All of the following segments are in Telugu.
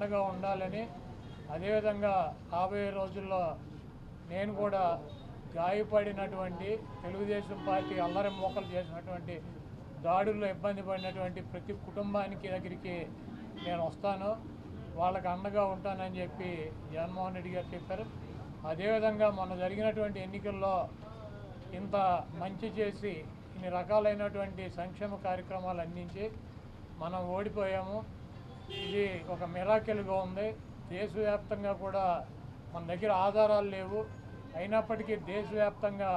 అండగా ఉండాలని, అదేవిధంగా రాబోయే రోజుల్లో నేను కూడా గాయపడినటువంటి తెలుగుదేశం పార్టీ అల్లరి మోకలు చేసినటువంటి దాడుల్లో ఇబ్బంది పడినటువంటి ప్రతి కుటుంబానికి దగ్గరికి నేను వస్తాను, వాళ్ళకి అండగా ఉంటానని చెప్పి జగన్మోహన్ రెడ్డి గారు చెప్పారు. అదేవిధంగా మొన్న జరిగినటువంటి ఎన్నికల్లో ఇంత మంచి చేసి ఇన్ని రకాలైనటువంటి సంక్షేమ కార్యక్రమాలు అందించి మనం ఓడిపోయాము. ఇది ఒక మిరాకిల్గా ఉంది. దేశవ్యాప్తంగా కూడా మన దగ్గర ఆధారాలు లేవు, అయినప్పటికీ దేశవ్యాప్తంగా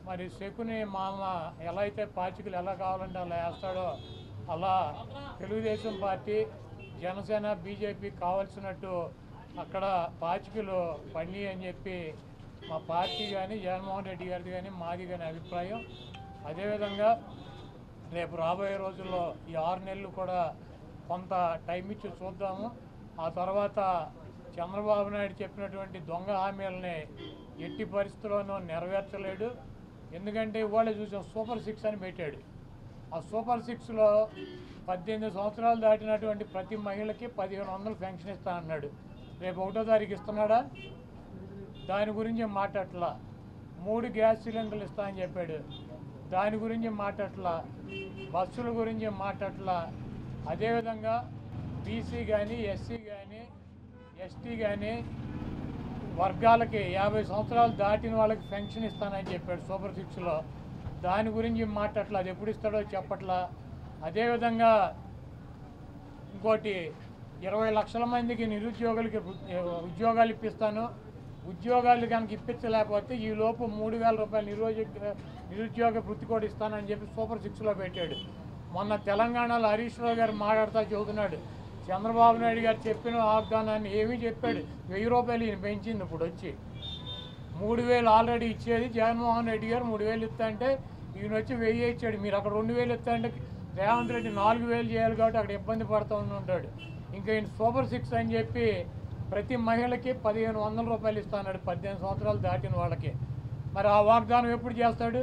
మరి శకుని మామ ఎలా అయితే పాచికలు ఎలా కావాలంటే అలా వేస్తాడో అలా తెలుగుదేశం పార్టీ, జనసేన, బీజేపీ కావాల్సినట్టు అక్కడ పాచికలు పడి అని చెప్పి మా పార్టీ కానీ జగన్మోహన్ రెడ్డి గారిది కానీ మాది కానీ అభిప్రాయం. అదేవిధంగా రేపు రాబోయే రోజుల్లో ఈ 6 నెలలు కూడా కొంత టైం ఇచ్చి చూద్దాము. ఆ తర్వాత చంద్రబాబు నాయుడు చెప్పినటువంటి దొంగ హామీలని ఎట్టి పరిస్థితుల్లోనూ నెరవేర్చలేడు. ఎందుకంటే ఇవాళ చూసాం సూపర్ 6 అని పెట్టాడు. ఆ సూపర్ 6లో 18 సంవత్సరాలు దాటినటువంటి ప్రతి మహిళకి 1500 పెన్షన్ ఇస్తా అన్నాడు. రేపు 1వ తారీఖు ఇస్తున్నాడా? దాని గురించి మాట్లాడట్లా. 3 గ్యాస్ సిలిండర్లు ఇస్తా అని చెప్పాడు, దాని గురించి మాట్లాడట్లా. బస్సుల గురించి మాట్లాడట్లా. అదేవిధంగా బీసీ కానీ, ఎస్సీ కానీ, ఎస్టీ కానీ వర్గాలకి 50 సంవత్సరాలు దాటిన వాళ్ళకి పెన్షన్ ఇస్తానని చెప్పాడు సూపర్ 6లో, దాని గురించి మాట్లాడట్లా. అది ఎప్పుడు ఇస్తాడో చెప్పట్లా. అదేవిధంగా ఇంకోటి 20 లక్షల మందికి నిరుద్యోగులకి ఉద్యోగాలు ఇప్పిస్తాను, ఉద్యోగాలు కనుక ఇప్పించలేకపోతే ఈ లోపు 3000 రూపాయలు నిరుద్యోగ వృత్తి కూడా ఇస్తానని చెప్పి సూపర్ 6లో పెట్టాడు. మొన్న తెలంగాణలో హరీష్ రావు గారు మాట్లాడుతూ చెబుతున్నాడు, చంద్రబాబు నాయుడు గారు చెప్పిన వాగ్దానాన్ని ఏమీ చెప్పాడు. 1000 రూపాయలు ఈయన పెంచింది. ఇప్పుడు వచ్చి 3000 ఆల్రెడీ ఇచ్చేది జగన్మోహన్ రెడ్డి గారు 3000 ఇస్తా అంటే ఈయన వచ్చి 1000 ఇచ్చాడు. మీరు అక్కడ 2000 ఇస్తా అంటే రేవంత్ రెడ్డి 4000 చేయాలి కాబట్టి అక్కడ ఇబ్బంది పడుతూ ఉంటాడు. ఇంకా ఈయన సూపర్ 6 అని చెప్పి ప్రతి మహిళకి 1500 రూపాయలు ఇస్తాడు 18 సంవత్సరాలు దాటిన వాళ్ళకి. మరి ఆ వాగ్దానం ఎప్పుడు చేస్తాడు?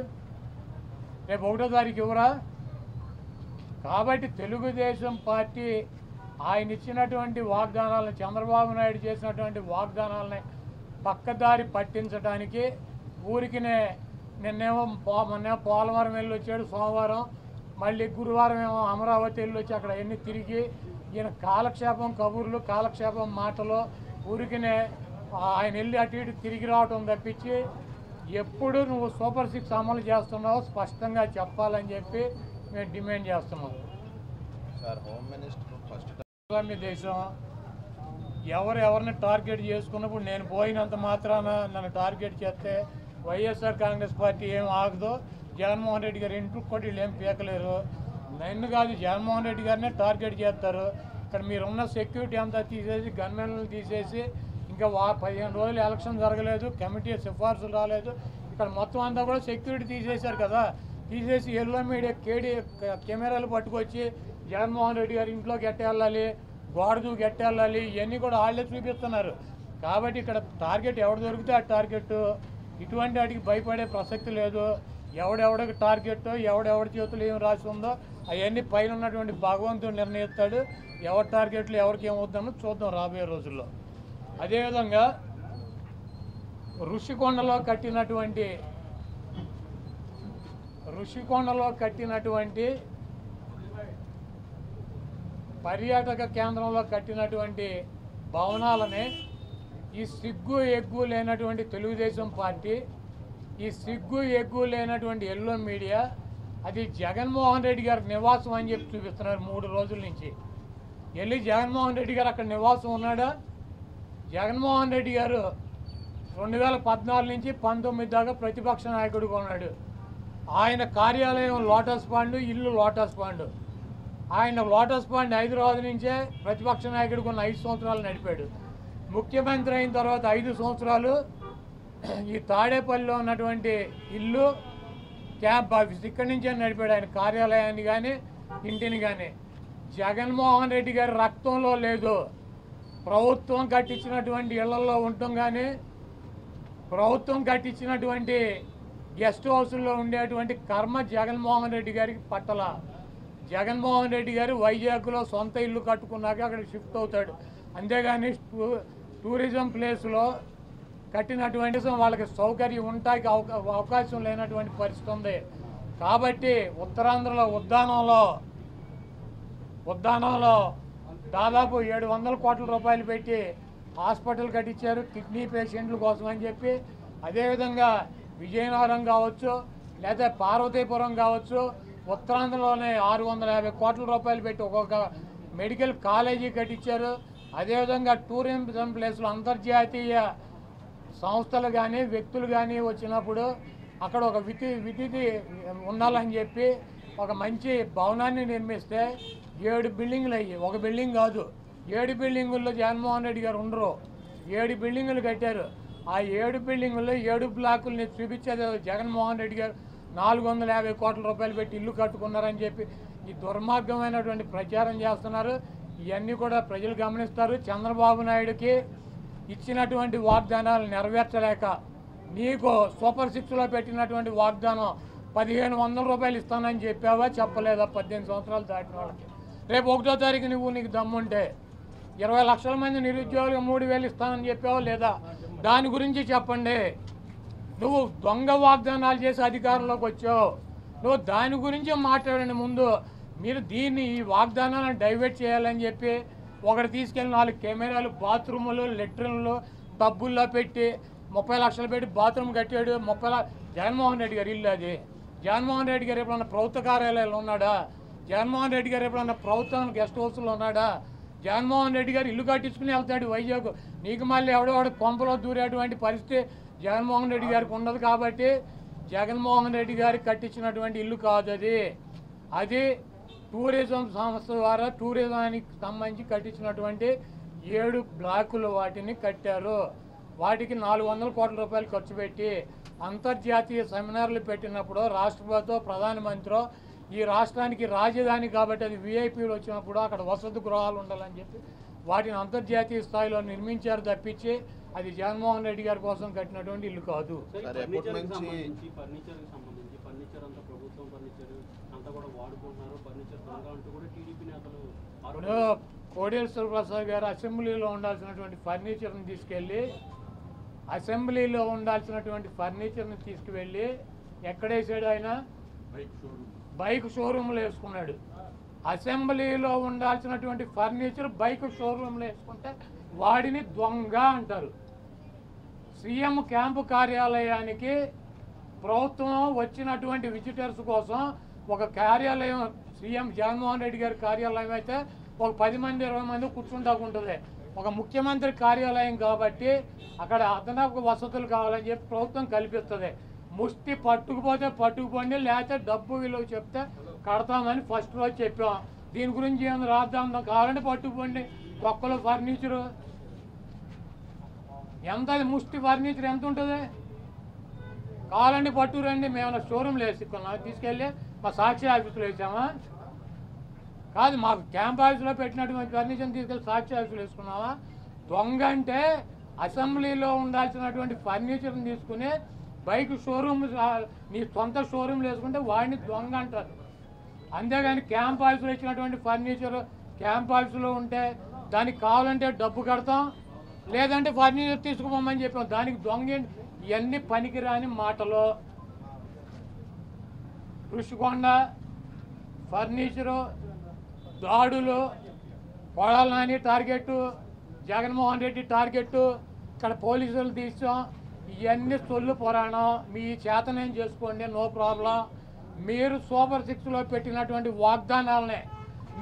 రేపు 1వ తారీఖు ఇవ్వరా? కాబట్టి తెలుగుదేశం పార్టీ ఆయన ఇచ్చినటువంటి వాగ్దానాలను, చంద్రబాబు నాయుడు చేసినటువంటి వాగ్దానాలని పక్కదారి పట్టించడానికి ఊరికినే మొన్నేమో పోలవరం వెళ్ళి వచ్చాడు సోమవారం, మళ్ళీ గురువారం ఏమో అమరావతి వెళ్ళి వచ్చి అక్కడ ఎన్ని తిరిగి ఈయన కాలక్షేపం కబుర్లు, కాలక్షేపం మాటలు, ఊరికినే ఆయన వెళ్ళి అటు ఇటు తిరిగి రావటం తప్పించి ఎప్పుడు నువ్వు సూపర్ 6 అమలు చేస్తున్నావో స్పష్టంగా చెప్పాలని చెప్పి మేము డిమాండ్ చేస్తున్నాం. దేశం ఎవరిని టార్గెట్ చేసుకున్నప్పుడు నేను పోయినంత మాత్రాన నన్ను టార్గెట్ చేస్తే వైఎస్ఆర్ కాంగ్రెస్ పార్టీ ఏం ఆగదు. జగన్మోహన్ రెడ్డి గారు ఇంటికి కూడా వీళ్ళు ఏం పీకలేరు. నన్ను కాదు జగన్మోహన్ రెడ్డి గారినే టార్గెట్ చేస్తారు. ఇక్కడ మీరున్న సెక్యూరిటీ అంతా తీసేసి, గన్మెన్లు తీసేసి, ఇంకా 15 రోజులు ఎలక్షన్ జరగలేదు, కమిటీ సిఫార్సులు రాలేదు, ఇక్కడ మొత్తం అంతా కూడా సెక్యూరిటీ తీసేశారు కదా. తీసేసి ఎల్లో మీడియా కెమెరాలు పట్టుకొచ్చి జగన్మోహన్ రెడ్డి గారి ఇంట్లోకి ఎట్టేళ్ళాలి, గోడ దూకి ఎట్టేళ్ళాలి, ఇవన్నీ కూడా వాళ్ళే చూపిస్తున్నారు. కాబట్టి ఇక్కడ టార్గెట్ ఎవడు దొరికితే ఆ టార్గెట్, ఇటువంటి వాటికి భయపడే ప్రసక్తి లేదు. ఎవడెవడికి టార్గెట్, ఎవడెవడి చేతులు ఏం రాసి ఉందో అవన్నీ పైన ఉన్నటువంటి భగవంతుడు నిర్ణయిస్తాడు. ఎవరి టార్గెట్లు ఎవరికి ఏమవుతుందో చూద్దాం రాబోయే రోజుల్లో. అదేవిధంగా ఋషికొండలో కట్టినటువంటి పర్యాటక కేంద్రంలో కట్టినటువంటి భవనాలని ఈ సిగ్గు ఎగ్గు లేనటువంటి తెలుగుదేశం పార్టీ, ఈ సిగ్గు ఎగ్గు లేనటువంటి ఎల్లో మీడియా అది జగన్మోహన్ రెడ్డి గారి నివాసం అని చెప్పి చూపిస్తున్నారు 3 రోజుల నుంచి. వెళ్ళి జగన్మోహన్ రెడ్డి గారు అక్కడ నివాసం ఉన్నాడా? జగన్మోహన్ రెడ్డి గారు 2014 నుంచి 19 దాకా ప్రతిపక్ష నాయకుడిగా ఉన్నాడు. ఆయన కార్యాలయం లోటస్ పాండ్, ఇల్లు లోటస్ పాండ్. ఆయన లోటస్ పాండ్ హైదరాబాద్ నుంచే ప్రతిపక్ష నాయకుడికి ఉన్న 5 సంవత్సరాలు నడిపాడు. ముఖ్యమంత్రి అయిన తర్వాత 5 సంవత్సరాలు ఈ తాడేపల్లిలో ఉన్నటువంటి ఇల్లు, క్యాంప్ ఆఫీస్ ఇక్కడి నుంచే నడిపాడు ఆయన కార్యాలయాన్ని కానీ ఇంటిని కానీ. జగన్మోహన్ రెడ్డి గారి రక్తంలో లేదు. ప్రభుత్వం కట్టించినటువంటి ఇళ్లలో ఉండటం కానీ, ప్రభుత్వం కట్టించినటువంటి గెస్ట్ హౌస్లో ఉండేటువంటి కర్మ జగన్మోహన్ రెడ్డి గారికి పట్టల. జగన్మోహన్ రెడ్డి గారు వైజాగ్లో సొంత ఇల్లు కట్టుకున్నాక అక్కడ షిఫ్ట్ అవుతాడు. అంతేగాని టూరిజం ప్లేస్లో కట్టినటువంటి వాళ్ళకి సౌకర్యం ఉంటాకి అవకాశం లేనటువంటి పరిస్థితి ఉంది. కాబట్టి ఉత్తరాంధ్రలో ఉద్దానంలో దాదాపు 700 కోట్ల రూపాయలు పెట్టి హాస్పిటల్ కట్టించారు కిడ్నీ పేషెంట్ల కోసం అని చెప్పి. అదేవిధంగా విజయనగరం కావచ్చు లేదా పార్వతీపురం కావచ్చు, ఉత్తరాంధ్రలోనే 650 కోట్ల రూపాయలు పెట్టి ఒక్కొక్క మెడికల్ కాలేజీ కట్టించారు. అదేవిధంగా టూరిజం ప్లేస్లో అంతర్జాతీయ సంస్థలు కానీ వ్యక్తులు కానీ వచ్చినప్పుడు అక్కడ ఒక విధిది ఉండాలని చెప్పి ఒక మంచి భవనాన్ని నిర్మిస్తే 7 బిల్డింగులు అయ్యి, ఒక బిల్డింగ్ కాదు 7 బిల్డింగుల్లో జగన్మోహన్ రెడ్డి గారు ఉండరు. 7 బిల్డింగులు కట్టారు. ఆ 7 బిల్డింగుల్లో 7 బ్లాకుల్ని చూపించేది జగన్మోహన్ రెడ్డి గారు 450 కోట్ల రూపాయలు పెట్టి ఇల్లు కట్టుకున్నారని చెప్పి ఈ దుర్మార్గమైనటువంటి ప్రచారం చేస్తున్నారు. ఇవన్నీ కూడా ప్రజలు గమనిస్తారు. చంద్రబాబు నాయుడుకి ఇచ్చినటువంటి వాగ్దానాలు నెరవేర్చలేక నీకు సూపర్ 6లో పెట్టినటువంటి వాగ్దానం 1500 రూపాయలు ఇస్తానని చెప్పావా చెప్పలేదా? 18 సంవత్సరాలు దాటిన వాళ్ళకి రేపు 1వ తారీఖు నీకు దమ్ముంటే 20 లక్షల మంది నిరుద్యోగులకు 3000 ఇస్తానని చెప్పావా లేదా? దాని గురించి చెప్పండి. నువ్వు దొంగ వాగ్దానాలు చేసి అధికారంలోకి వచ్చావు. నువ్వు దాని గురించి మాట్లాడండి ముందు. మీరు ఈ వాగ్దానాలను డైవర్ట్ చేయాలని చెప్పి ఒకటి తీసుకెళ్ళి 4 కెమెరాలు బాత్రూములు లెట్రిన్లు టబ్బుల్లో పెట్టి 30 లక్షలు పెట్టి బాత్రూమ్ కట్టాడు. జగన్మోహన్ రెడ్డి గారు ఇల్లు అది. జగన్మోహన్ రెడ్డి గారు ఎప్పుడన్నా ప్రభుత్వ కార్యాలయాలు ఉన్నాడా? జగన్మోహన్ రెడ్డి గారు ఎప్పుడన్నా ప్రభుత్వం గెస్ట్ హౌస్లో ఉన్నాడా? జగన్మోహన్ రెడ్డి గారు ఇల్లు కట్టించుకుని వెళ్తాడు వైజాగ్. నీకు మళ్ళీ ఎవడో కొంపలో దూరేటువంటి పరిస్థితి జగన్మోహన్ రెడ్డి గారికి ఉండదు. కాబట్టి జగన్మోహన్ రెడ్డి గారికి కట్టించినటువంటి ఇల్లు కాదు అది టూరిజం సంస్థ ద్వారా టూరిజానికి సంబంధించి కట్టించినటువంటి 7 బ్లాకులు వాటిని కట్టారు. వాటికి 400 కోట్ల రూపాయలు ఖర్చు పెట్టి అంతర్జాతీయ సెమినార్లు పెట్టినప్పుడు రాష్ట్రపతితో ప్రధానమంత్రి ఈ రాష్ట్రానికి రాజధాని కాబట్టి అది విఐపీలు వచ్చినప్పుడు అక్కడ వసతి గృహాలు ఉండాలని చెప్పి వాటిని అంతర్జాతీయ స్థాయిలో నిర్మించారు తప్పించి అది జగన్మోహన్ రెడ్డి గారి కోసం కట్టినటువంటి ఇల్లు కాదు. ఇప్పుడు కోడేశ్వర ప్రసాద్ గారు అసెంబ్లీలో ఉండాల్సినటువంటి ఫర్నిచర్ని తీసుకువెళ్ళి ఎక్కడేసాడు? ఆయన బైక్ షోరూమ్లో వేసుకున్నాడు. అసెంబ్లీలో ఉండాల్సినటువంటి ఫర్నిచర్ బైక్ షోరూమ్లో వేసుకుంటే వాడిని దొంగ అంటారు. సీఎం క్యాంపు కార్యాలయానికి ప్రభుత్వం వచ్చినటువంటి విజిటర్స్ కోసం ఒక కార్యాలయం సీఎం జగన్మోహన్ రెడ్డి గారి కార్యాలయం అయితే ఒక 10 మంది 20 మంది కూర్చుంటాకుంటుంది. ఒక ముఖ్యమంత్రి కార్యాలయం కాబట్టి అక్కడ అదనపు వసతులు కావాలని చెప్పి ప్రభుత్వం కల్పిస్తుంది. ముష్టి పట్టుకుపోతే పట్టుకుపోండి, లేకపోతే డబ్బు విలువ చెప్తే కడతామని ఫస్ట్ రోజు చెప్పాం. దీని గురించి ఏమైనా రాద్దాం కావాలంటే పట్టుకుపోండి. ఒక్కలో ఫర్నిచరు ఎంత? ముష్టి ఫర్నిచర్ ఎంత ఉంటుంది? కావాలండి పట్టుకురండి. మేము షోరూమ్లో వేసుకున్నాం, తీసుకెళ్ళి మా సాక్షి ఆఫీసులో వేసామా? కాదు, మాకు క్యాంప్ ఆఫీసులో పెట్టినటువంటి ఫర్నిచర్ని తీసుకెళ్ళి సాక్షి ఆఫీసులో వేసుకున్నావా? దొంగ అంటే అసెంబ్లీలో ఉండాల్సినటువంటి ఫర్నిచర్ని తీసుకుని బైక్ షోరూమ్ నీ సొంత షోరూమ్లు వేసుకుంటే వాడిని దొంగ అంటారు. అంతేగాని క్యాంప్ ఆఫీసులో ఇచ్చినటువంటి ఫర్నిచర్ క్యాంప్ ఆఫీసులో ఉంటే దానికి కావాలంటే డబ్బు కడతాం, లేదంటే ఫర్నిచర్ తీసుకుపోమని చెప్పాం. దానికి దొంగ ఇవన్నీ పనికిరాని మాటలు. ఋషికొండ ఫర్నిచరు దాడులు, కొడాల నాని టార్గెట్, జగన్మోహన్ రెడ్డి టార్గెట్, ఇక్కడ పోలీసులు తీసాం. ఇవన్నీ సొల్లు పురాణం. మీ చేతనేం చేసుకోండి, నో ప్రాబ్లం. మీరు సూపర్ 6లో పెట్టినటువంటి వాగ్దానాలనే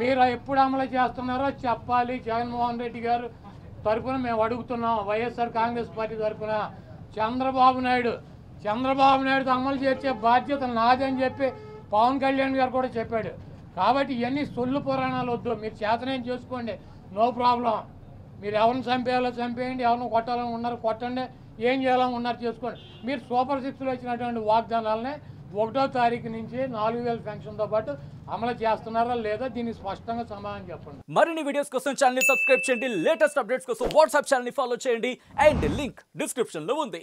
మీరు ఎప్పుడు అమలు చేస్తున్నారో చెప్పాలి. జగన్మోహన్ రెడ్డి గారు తరఫున మేము అడుగుతున్నాం. వైఎస్ఆర్ కాంగ్రెస్ పార్టీ తరఫున చంద్రబాబు నాయుడు అమలు చేసే బాధ్యత నాదని చెప్పి పవన్ కళ్యాణ్ గారు కూడా చెప్పాడు. కాబట్టి ఇవన్నీ సొల్లు పురాణాలు వద్దు. మీరు చేతనేం చేసుకోండి, నో ప్రాబ్లం. మీరు ఎవరిని చంపేయాలో చంపేయండి, ఎవరిని కొట్టాలని ఉన్నారు కొట్టండి, ఏం చేయాలని ఉన్నారు చేసుకోండి. మీరు సూపర్ 6లో ఇచ్చినటువంటి వాగ్దానాలనే 1వ తారీఖు నుంచి 4000 పెన్షన్తో పాటు అమలు చేస్తున్నారా లేదా దీనికి స్పష్టంగా సమాధానం చెప్పండి. మరిన్ని వీడియోస్ కోసం ఛానల్ ని సబ్స్క్రైబ్ చేయండి. లేటెస్ట్ అప్డేట్స్ కోసం వాట్సాప్ ఛానల్ ని ఫాలో చేయండి. అండ్ లింక్ డిస్క్రిప్షన్ లో ఉంది.